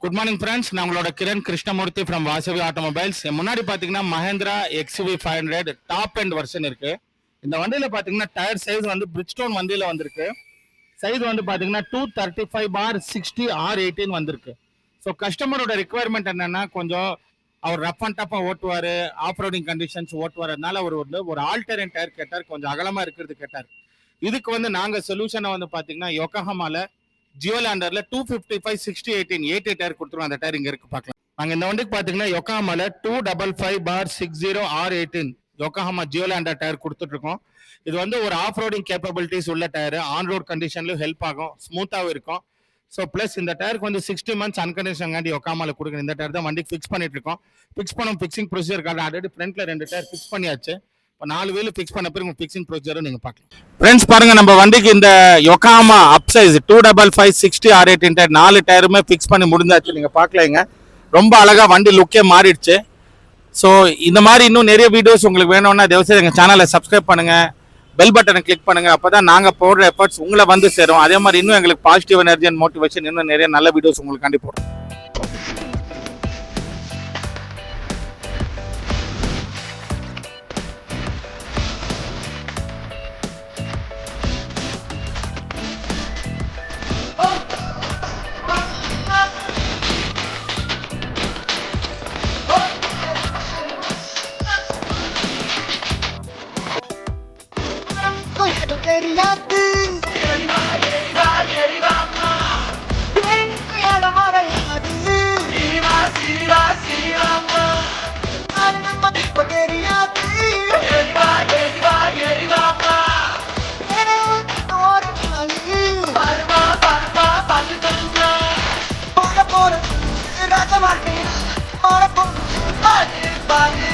Good morning friends, நான் உங்களோட Kiran Krishnamurthy from Vasavi automobiles. முன்னாடி பார்த்தீங்கன்னா Mahindra XUV 500 top and version இருக்கு. இந்த வண்டியில் பார்த்தீங்கன்னா டயர் சைஸ் வந்து பிரிட்ஜ்டோன் வண்டியில் வந்திருக்கு. சைஸ் வந்து பார்த்தீங்கன்னா 235/60 R18 வந்திருக்கு. ஸோ கஸ்டமரோட ரிக்குவயர்மெண்ட் என்னன்னா, கொஞ்சம் அவர் ரஃப் அண்ட் டஃபாக ஓட்டுவார், ஆஃப் ரோடிங் கண்டிஷன்ஸ் ஓட்டுவார். அதனால அவர் வந்து ஒரு ஆல்டர்னேட் டயர் கேட்டார், கொஞ்சம் அகலமாக இருக்கிறது கேட்டார். இதுக்கு வந்து நாங்கள் சொல்யூஷனை வந்து பார்த்தீங்கன்னா யோகாஹாமால ஜியோலாண்டர்ல 255/60 டயர் கொடுத்துருவோம். அந்த டயர் இங்க இருக்கு, பார்க்கலாம். நாங்க இந்த வண்டிக்கு பாத்தீங்கன்னா யோகாஹாமால 255/60 R18 யோகாஹாமா ஜியோலாண்டர் டயர் கொடுத்துட்டு இருக்கோம். இது வந்து ஒரு ஆஃப் ரோடிங் கேப்பபிலிட்டிஸ் உள்ள டயர், ஆன் ரோட் கண்டிஷன்லயும் ஹெல்ப் ஆகும், ஸ்மூத்தாவும் இருக்கும். ஸோ பிளஸ் இந்த டயருக்கு வந்து 60 months அன்கண்டிஷன் காண்டி யோகாஹாமால கொடுக்குறோம். இந்த டயர் தான் வண்டிக்கு ஃபிக்ஸ் பண்ணிட்டு இருக்கோம். ஃபிக்ஸ் பண்ண ஃபிக்ஸிங் ப்ரொசீஜர் கார்டு ஆல்ரெடி ஃப்ரண்ட்ல 2 டயர் ஃபிக்ஸ் பண்ணியாச்சு. இப்போ 4 வீல் ஃபிக்ஸ் பண்ண பிறகு ஃபிக்ஸிங் ப்ரொசீஜரும் நீங்க பார்க்கலாம். ஃப்ரெண்ட்ஸ் பாருங்க, நம்ம வண்டிக்கு இந்த யோகாஹாமா அப் சைஸ் 255/60 R18 டயர் 4 டயருமே ஃபிக்ஸ் பண்ணி முடிஞ்சாச்சு. நீங்க பார்க்கலைங்க, ரொம்ப அழகா வண்டி லுக்கே மாறிடுச்சு. ஸோ இந்த மாதிரி இன்னும் நிறைய வீடியோஸ் உங்களுக்கு வேணும்னா தயவுசெய்து எங்கள் சேனலை சப்ஸ்கிரைப் பண்ணுங்க, பெல் பட்டனை கிளிக் பண்ணுங்க. அப்பதான் நாங்க போடுற எஃபர்ட்ஸ் உங்களை வந்து சேரும். அதே மாதிரி இன்னும் எங்களுக்கு பாசிட்டிவ் எனர்ஜி அண்ட் மோட்டிவேஷன், இன்னும் நிறைய நல்ல வீடியோஸ் உங்களுக்கு கண்டிப்பா போடுறோம். Bye.